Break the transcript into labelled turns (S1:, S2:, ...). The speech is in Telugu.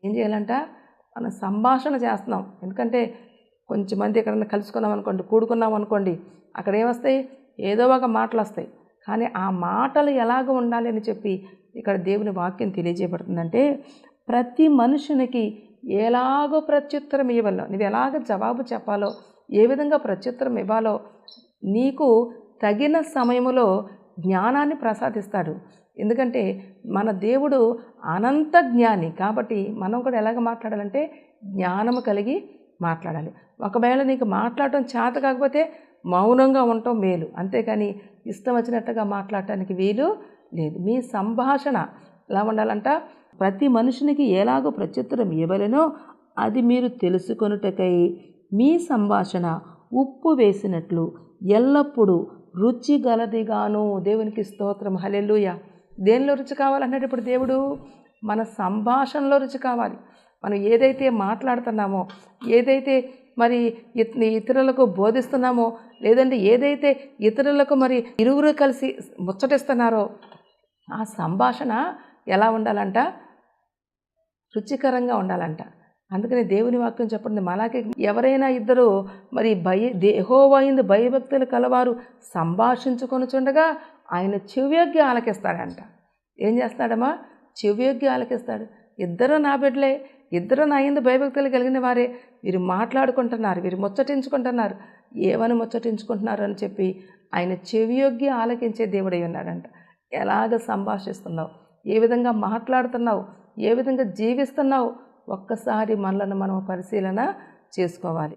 S1: ఏం చేయాలంట, మనం సంభాషణ చేస్తున్నాం. ఎందుకంటే కొంచెం మంది ఎక్కడన్నా కలుసుకున్నాం అనుకోండి, కూడుకున్నాం అనుకోండి, అక్కడ ఏమొస్తాయి, ఏదో ఒక మాటలు వస్తాయి. కానీ ఆ మాటలు ఎలాగ ఉండాలి అని చెప్పి ఇక్కడ దేవుని వాక్యం తెలియజేయబడుతుందంటే, ప్రతి మనుషునికి ఎలాగో ప్రత్యుత్తరం ఇవ్వాలో, నువ్వు ఎలాగ జవాబు చెప్పాలో, ఏ విధంగా ప్రత్యుత్తరం ఇవ్వాలో నీకు తగిన సమయంలో జ్ఞానాన్ని ప్రసాదిస్తాడు. ఎందుకంటే మన దేవుడు అనంత జ్ఞాని కాబట్టి మనం కూడా ఎలాగ మాట్లాడాలంటే జ్ఞానము కలిగి మాట్లాడాలి. ఒకవేళ నీకు మాట్లాడటం చేత కాకపోతే మౌనంగా ఉండటం మేలు, అంతేకాని ఇష్టం వచ్చినట్టుగా మాట్లాడటానికి వీలు లేదు. మీ సంభాషణ ఎలా ఉండాలంట, ప్రతి మనుషునికి ఎలాగో ప్రత్యుత్తరం ఇవ్వలేనో అది మీరు తెలుసుకొనుటకై మీ సంభాషణ ఉప్పు వేసినట్లు ఎల్లప్పుడూ రుచి గలదిగాను. దేవునికి స్తోత్రం, హల్లెలూయా. దేనిలో రుచి కావాలన్నాడు ఇప్పుడు దేవుడు? మన సంభాషణలో రుచి కావాలి. మనం ఏదైతే మాట్లాడుతున్నామో, ఏదైతే మరి ఇతరులకు బోధిస్తున్నామో, లేదంటే ఏదైతే ఇతరులకు మరి ఇరువురు కలిసి ముచ్చటిస్తున్నారో ఆ సంభాషణ ఎలా ఉండాలంట, రుచికరంగా ఉండాలంట. అందుకని దేవుని వాక్యం చెప్పండి, మలాకి ఎవరైనా ఇద్దరు మరి యెహోవాయందు భయభక్తులు కలవారు సంభాషించుకొనుచుండగా ఆయన చెవియొగ్గి ఆలకిస్తాడంట. ఏం చేస్తాడమ్మా? చెవియొగ్గి ఆలకిస్తాడు. ఇద్దరు నా బిడ్డలే, ఇద్దరు నా యందు భయభక్తులు కలిగిన వారే, వీరు మాట్లాడుకుంటున్నారు, వీరు ముచ్చటించుకుంటున్నారు, ఏమని ముచ్చటించుకుంటున్నారు అని చెప్పి ఆయన చెవియొగ్గి ఆలకించే దేవుడై ఉన్నాడంట. ఎలాగ సంభాషిస్తున్నావు, ఏ విధంగా మాట్లాడుతున్నావు, ఏ విధంగా జీవిస్తున్నావు, ఒక్కసారి మనలను మనం పరిశీలన చేసుకోవాలి.